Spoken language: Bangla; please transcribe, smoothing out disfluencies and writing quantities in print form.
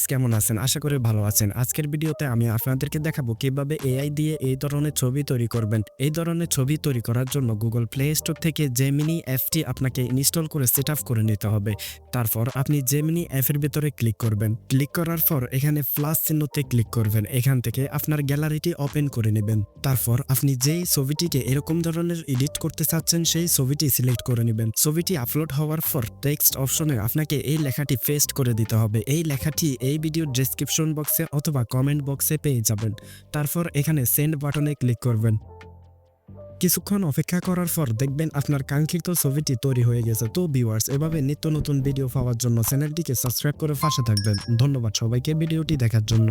গাইস, কেমন আছেন? আশা করি ভালো আছেন। আজকের ভিডিওতে আমি আপনাদেরকে দেখাবো কিভাবে এআই দিয়ে এই ধরনের ছবি তৈরি করবেন। এই ধরনের ছবি তৈরি করার জন্য গুগল প্লে স্টোর থেকে জেমিনি অ্যাপটি আপনাকে ইনস্টল করে সেটআপ করে নিতে হবে। তারপর আপনি জেমিনি অ্যাপের ভিতরে ক্লিক করবেন। ক্লিক করার পর এখানে প্লাস চিহ্নতে ক্লিক করবেন। এখান থেকে আপনার গ্যালারিটি ওপেন করে নেবেন। তারপর আপনি যেই ছবিটিকে এরকম ধরনের এডিট করতে চাচ্ছেন সেই ছবিটি সিলেক্ট করে নেবেন। ছবিটি আপলোড হওয়ার পর টেক্সট অপশনে আপনাকে এই লেখাটি পেস্ট করে দিতে হবে। এই লেখাটি এই ভিডিওর ডেসক্রিপশন বক্সে অথবা কমেন্ট বক্সে পেয়ে যাবেন। তারপর এখানে সেন্ড বাটনে ক্লিক করবেন। কিছুক্ষণ অপেক্ষা করার পর দেখবেন আপনার কাঙ্ক্ষিত ছবিটি তৈরি হয়ে গেছে। তো ভিউয়ার্স, এভাবে নিত্য নতুন ভিডিও পাওয়ার জন্য চ্যানেলটিকে সাবস্ক্রাইব করে পাশে থাকবেন। ধন্যবাদ সবাইকে ভিডিওটি দেখার জন্য।